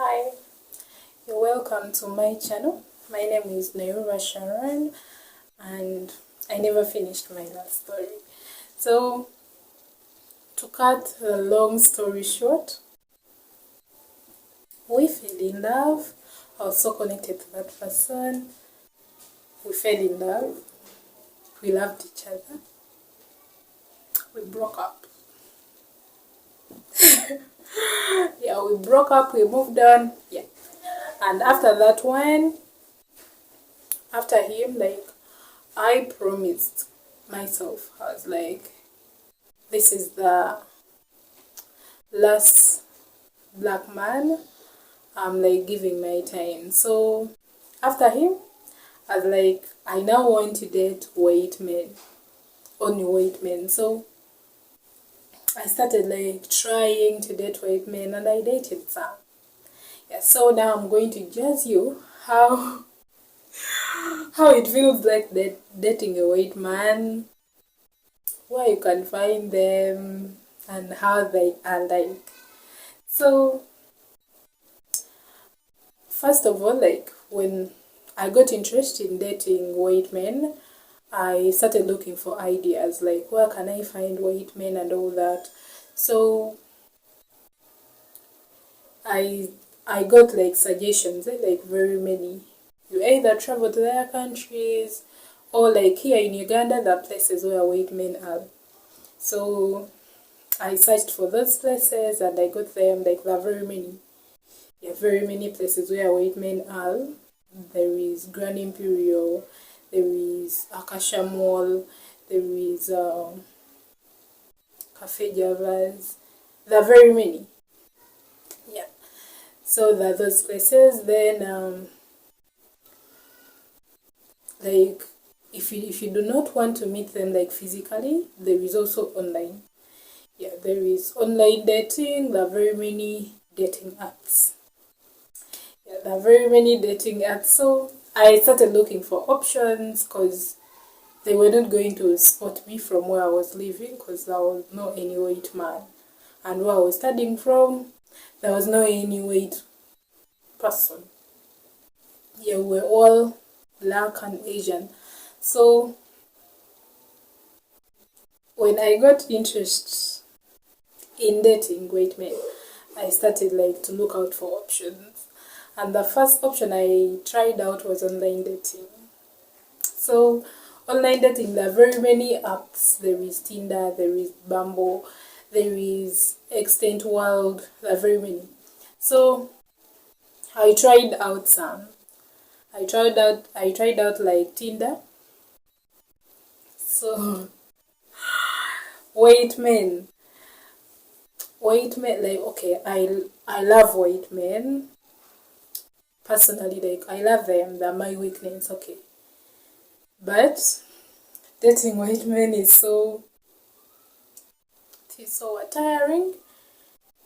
Hi, you're welcome to my channel. My name is Naira Sharon and I never finished my last story. So, to cut a long story short, we fell in love. I was so connected to that person. We fell in love. We loved each other. We broke up. Yeah, we broke up. We moved on. Yeah. And after that one, after him, I promised myself, I was like, this is the last black man I'm giving my time. So after him, I was like, I now want to date white men, only white men. So I started trying to date white men, and I dated some. Yeah, so now I'm going to judge you how it feels like dating a white man, where you can find them, and how they are like. So first of all, when I got interested in dating white men, I started looking for ideas, where can I find white men and all that. So I got suggestions, very many. You either travel to their countries, or here in Uganda, there are places where white men are. So I searched for those places and I got them. There are very many. Yeah, very many places where white men are. There is Grand Imperial, there is Akasha Mall, there is Cafe Javas. There are very many. Yeah. So there are those places. Then if you do not want to meet them physically, there is also online. Yeah, there is online dating. There are very many dating apps. Yeah, there are very many dating apps. So I started looking for options because they were not going to spot me from where I was living, because there was no any white man. And where I was studying from, there was no any white person. Yeah, we were all black and Asian. So when I got interest in dating white men, I started to look out for options. And the first option I tried out was online dating. So online dating, there are very many apps. There is Tinder, there is Bumble, there is Extent World, there are very many. So I tried out some. I tried out Tinder. So white men, okay, I love white men. Personally, I love them. They're my weakness, okay. But dating white men is so tiring.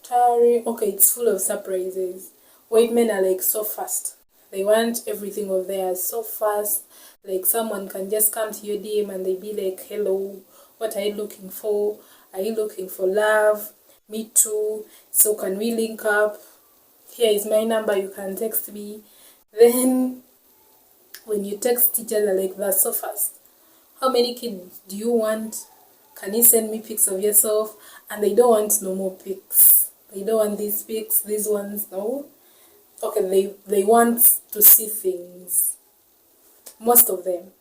Okay, it's full of surprises. White men are so fast. They want everything of theirs so fast. Someone can just come to your DM and they be like, hello, what are you looking for? Are you looking for love? Me too. So can we link up? Here is my number, you can text me. Then when you text each other that so fast, how many kids do you want? Can you send me pics of yourself? And they don't want no more pics. They don't want these pics, these ones, no. Okay, they want to see things. Most of them,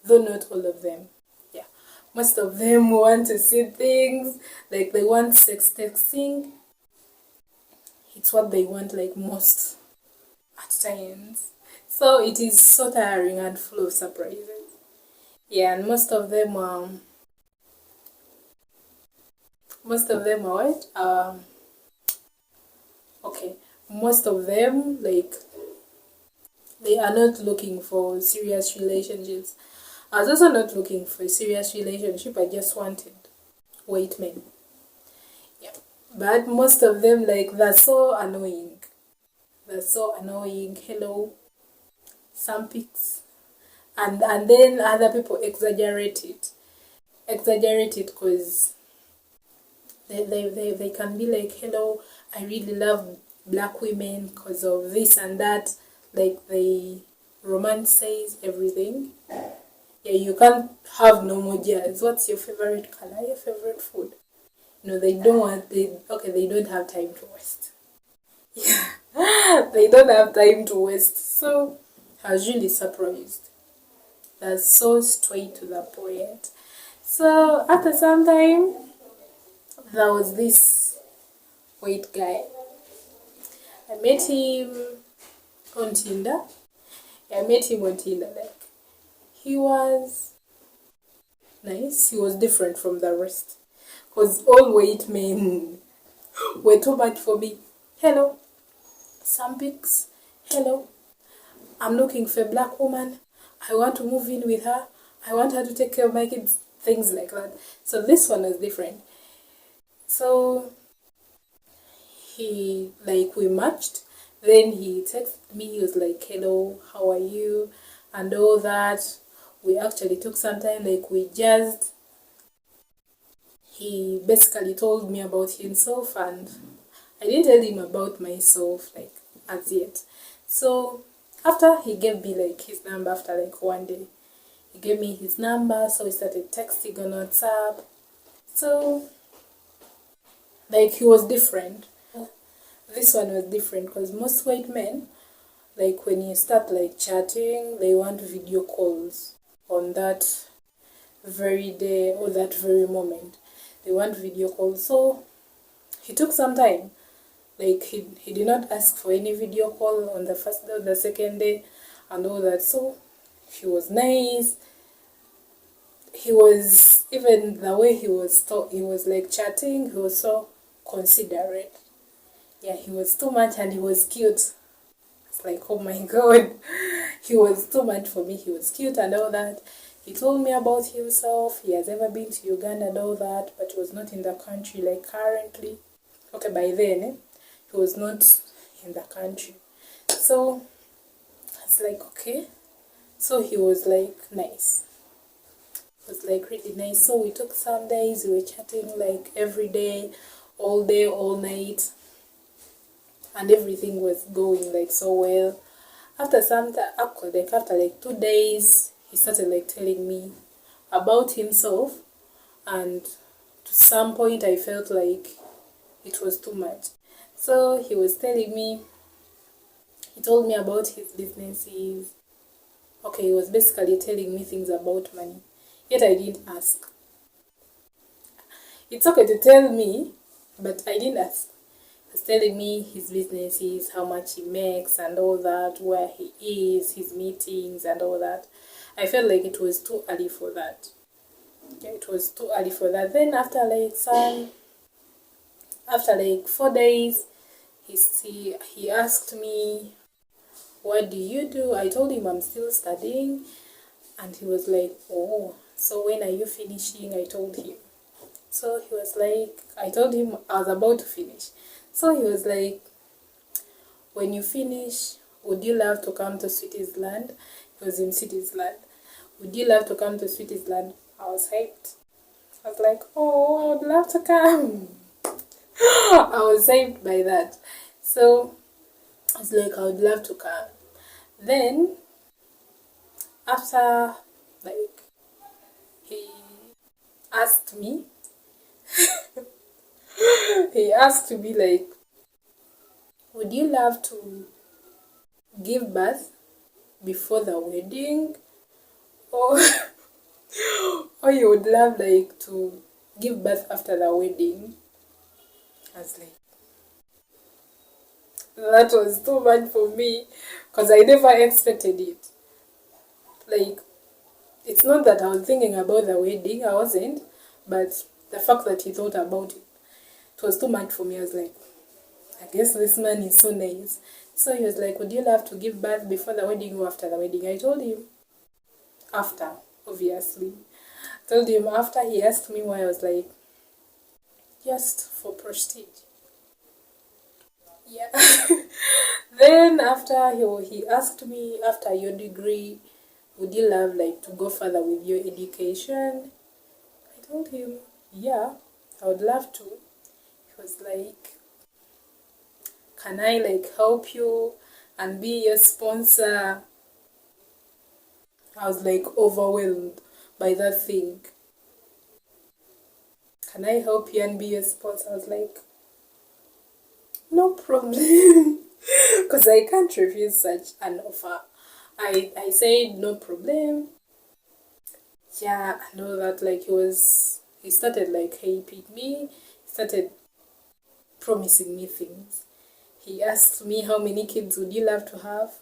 though not all of them. Yeah, most of them want to see things. They want sex texting. It's what they want most at times. So it is so tiring and full of surprises. Yeah, and most of them are what? Okay, most of them they are not looking for serious relationships. I was also not looking for a serious relationship. I just wanted white men. Yeah, but most of them they're so annoying. They're so annoying. Hello, some pics, and then other people exaggerate it because they can be like, hello, I really love black women because of this and that. Like they romanticize everything. Yeah, you can't have no more jazz. What's your favorite color? Your favorite food? They don't want they don't have time to waste. Yeah. They don't have time to waste. So I was really surprised. That's so straight to the point. So after some time, there was this white guy. I met him on Tinder. Like, he was nice. He was different from the rest. Because all white men were too much for me. Hello, some pics. Hello, I'm looking for a black woman. I want to move in with her. I want her to take care of my kids. Things like that. So this one was different. So we matched. Then he texted me. He was like, hello, how are you? And all that. We actually took some time. Like, we just... He basically told me about himself, and I didn't tell him about myself, like, as yet. So after he gave me like his number, after like one day, he gave me his number. So we started texting on WhatsApp. So like, he was different. This one was different because most white men, like, when you start like chatting, they want video calls on that very day or that very moment. They want video calls. So he took some time. Like, he did not ask for any video call on the first day or the second day and all that. So he was nice. He was, even the way he was like chatting, he was so considerate. Yeah, he was too much, and he was cute. It's like, oh my god. He was too much for me. He was cute and all that. He told me about himself. He has ever been to Uganda and all that, but he was not in the country like currently. Okay, by then, he was not in the country. So, it's like, okay. So he was like nice. It was like really nice. So we took some days. We were chatting like every day, all night. And everything was going like so well. After some time, after like 2 days, he started like telling me about himself, and to some point I felt like it was too much. So he was telling me, he told me about his businesses. Okay, he was basically telling me things about money, yet I didn't ask. It's okay to tell me, but I didn't ask. He was telling me his businesses, how much he makes and all that, where he is, his meetings and all that. I felt like it was too early for that. Yeah, it was too early for that. Then after like 4 days, he asked me, what do you do? I told him I'm still studying, and he was like, oh, so when are you finishing? I told him. So he was like, I told him I was about to finish. So he was like, when you finish, would you love to come to Switzerland? He was in Switzerland. Would you love to come to Switzerland? I was hyped. I was like, oh, I would love to come. I was hyped by that. So I was like, I would love to come. Then after like he asked me like, would you love to give birth before the wedding, or or you would love like to give birth after the wedding? I was like, that was too much for me, because I never expected it. Like, it's not that I was thinking about the wedding, I wasn't, but the fact that he thought about it, it was too much for me. I was like, I guess this man is so nice. So he was like, would you love to give birth before the wedding or after the wedding? I told him after, obviously. I told him after. He asked me why. I was like, just for prestige. Yeah. Then after he asked me, after your degree, would you love like to go further with your education? I told him, yeah, I would love to. He was like, can I like help you and be your sponsor? I was like overwhelmed by that thing. Can I help you and be your sponsor? I was like, no problem. Because I can't refuse such an offer. I said no problem. Yeah, I know that like he started like helping me, he started promising me things. He asked me how many kids would you love to have?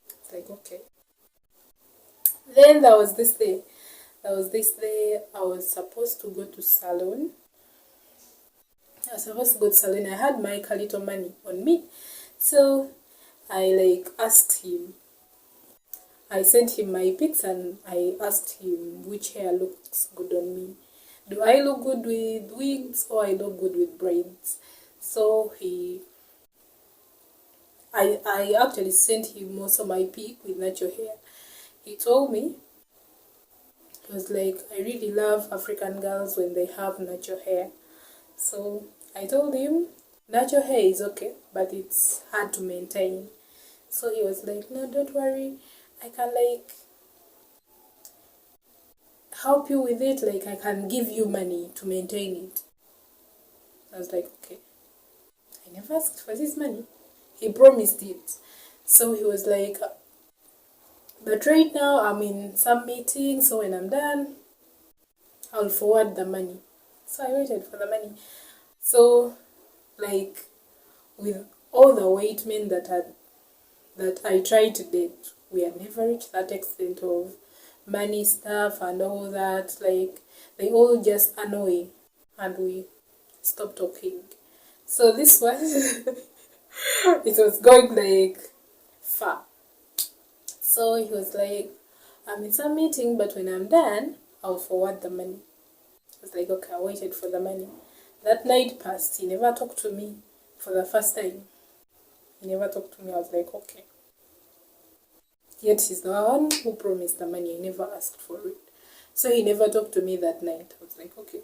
It's like okay. Then there was this day. I was supposed to go to salon. I had my little money on me. So I like asked him. I sent him my pics and I asked him which hair looks good on me. Do I look good with wigs or I look good with braids? So I actually sent him also my pic with natural hair. He told me, he was like, I really love African girls when they have natural hair. So I told him, natural hair is okay, but it's hard to maintain. So he was like, no, don't worry, I can like help you with it, like I can give you money to maintain it. I was like, okay. I never asked for this money. He promised it. So he was like, but right now I'm in some meeting, so when I'm done, I'll forward the money. So I waited for the money. So like with all the white men that I tried to date, we had never reached that extent of money stuff and all that. Like they all just annoy and we stopped talking. So this was it was going like far. So he was like, I'm in some meeting, but when I'm done, I'll forward the money. I was like, okay, I waited for the money. That night passed. He never talked to me for the first time. He never talked to me. I was like, okay. Yet he's the one who promised the money. I never asked for it. So he never talked to me that night. I was like, okay.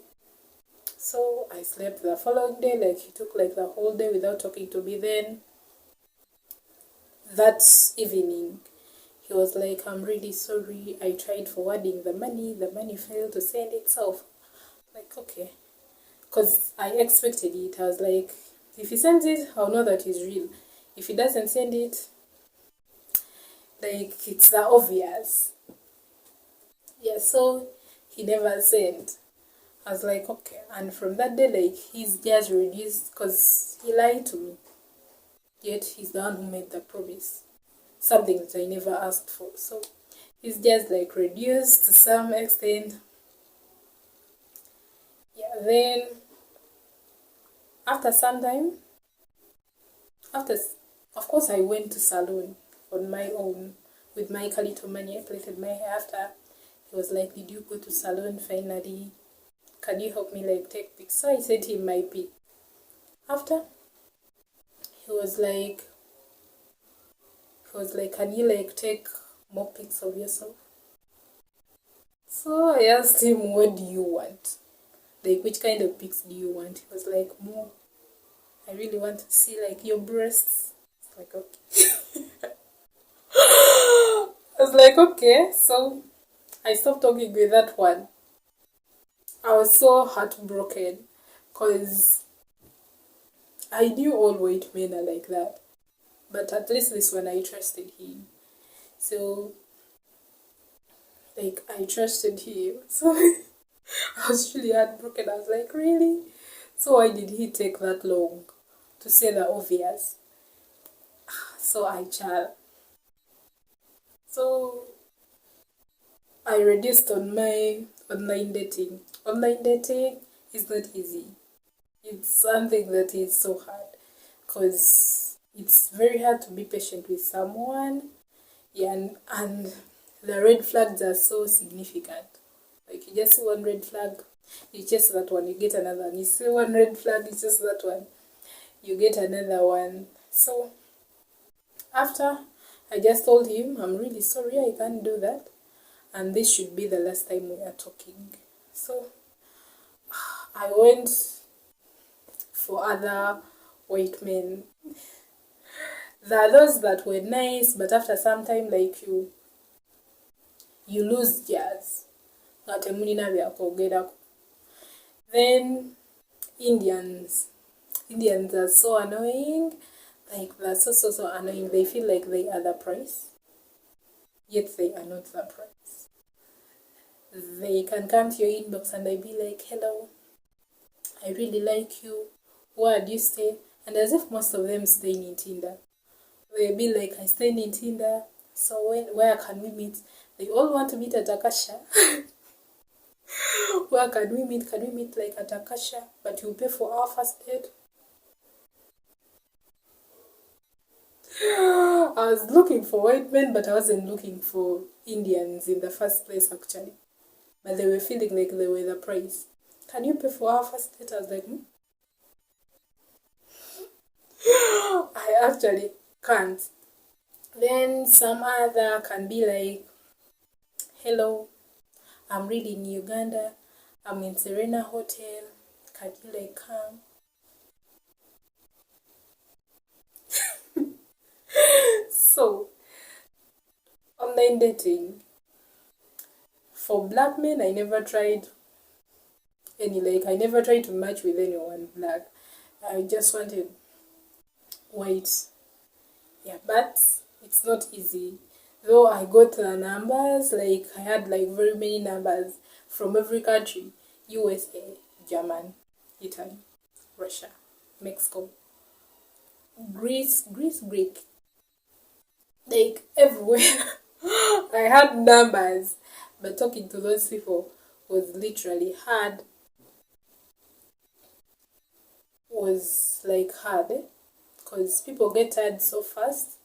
So I slept the following day. Like he took like the whole day without talking to me. Then that evening, he was like, I'm really sorry. I tried forwarding the money failed to send itself. Like, okay. Because I expected it. I was like, if he sends it, I'll know that he's real. If he doesn't send it, like, it's the obvious. Yeah, so he never sent. I was like, okay. And from that day, like, he's just reduced because he lied to me. Yet he's the one who made the promise. Something that I never asked for. So he's just like reduced to some extent. Yeah, then after some time, of course I went to salon on my own with my little money. I plaited my hair. After he was like, did you go to salon finally? Can you help me like take pics? So I sent him my pic. After he was like, can you like take more pics of yourself? So I asked him, what do you want? Like, which kind of pics do you want? He was like, more. I really want to see like your breasts. It's like, okay. I was like, okay. So I stopped talking with that one. I was so heartbroken because I knew all white men are like that. But at least this one I trusted him. So like I trusted him. So I was really heartbroken. I was like, really? So why did he take that long to say the obvious? So I child. So I reduced on my online dating. Online dating is not easy. It's something that is so hard because it's very hard to be patient with someone. Yeah, and the red flags are so significant. Like you just see one red flag, you chase that one, you get another one. You see one red flag, you chase that one, you get another one. So after I just told him, I'm really sorry, I can't do that. And this should be the last time we are talking. So I went for other white men. There are those that were nice, but after some time, like you lose jazz. Then Indians are so annoying. Like they're so annoying. They feel like they are the price, yet they are not the price. They can come to your inbox and they be like, hello, I really like you. Where do you stay? And as if most of them stay in Tinder. They'll be like, I stay in Tinder, so where can we meet? They all want to meet at Akasha. Where can we meet? Can we meet like at Akasha? But you pay for our first date. I was looking for white men, but I wasn't looking for Indians in the first place, actually. But they were feeling like they were the price. Can you pay for our first date? I was like, I actually can't. Then some other can be like, hello, I'm really in Uganda. I'm in Serena Hotel. Can you like come? So, online dating. For black men, I never tried I never tried to match with anyone black. I just wanted white. Yeah, but it's not easy. Though I got the numbers, like I had like very many numbers from every country. USA, German, Italy, Russia, Mexico, Greece, Greek. Like everywhere. I had numbers, but talking to those people was literally hard. Was like hard, because people get tired so fast.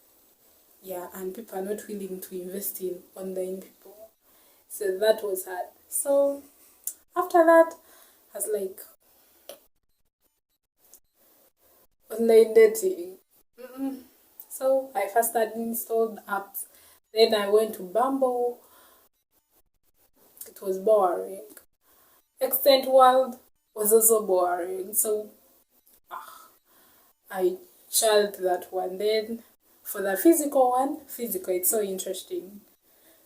Yeah, and people are not willing to invest in online people. So that was hard. So after that, I was like, online dating. So I first had installed apps. Then I went to Bumble. It was boring. Extent World was also boring. So I shelved that one. Then for the physical one, it's so interesting.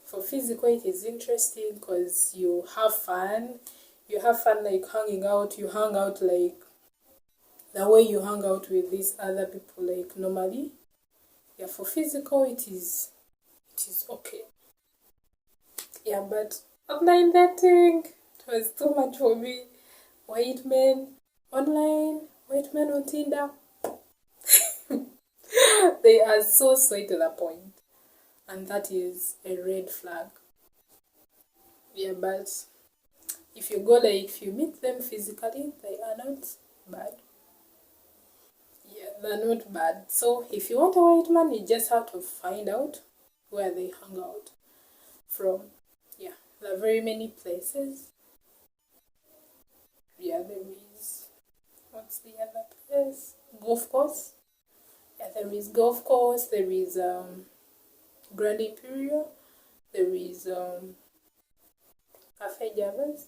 For physical, it is interesting because you have fun. You have fun like hanging out. You hang out like the way you hang out with these other people like normally. Yeah, for physical, it is okay. Yeah, but online dating, it was too much for me. White men online, white men on Tinder. They are so straight to the point, and that is a red flag. Yeah, but if you go like, if you meet them physically, they are not bad. Yeah, they're not bad. So if you want a white man, you just have to find out where they hang out from. Yeah, there are very many places. Yeah, there is, what's the other place? Golf course. Yeah, there is golf course. There is Grand Imperial. There is Cafe Javas.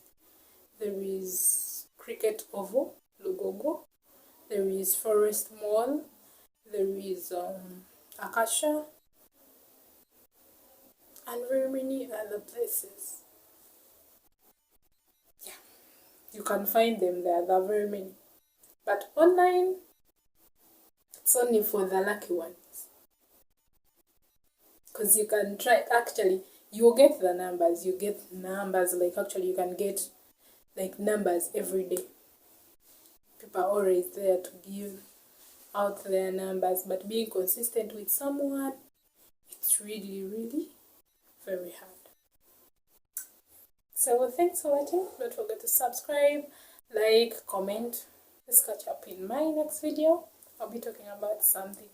There is Cricket Oval, Lugogo. There is Forest Mall. There is Akasha. And very many other places. Yeah, you can find them there. There are very many. But online, it's only for the lucky ones. Because you can try, actually, you get the numbers. You get numbers, like actually you can get like numbers every day. People are always there to give out their numbers, but being consistent with someone, it's really, really very hard. So thanks for watching. Don't forget to subscribe, like, comment. Let's catch up in my next video. I'll be talking about something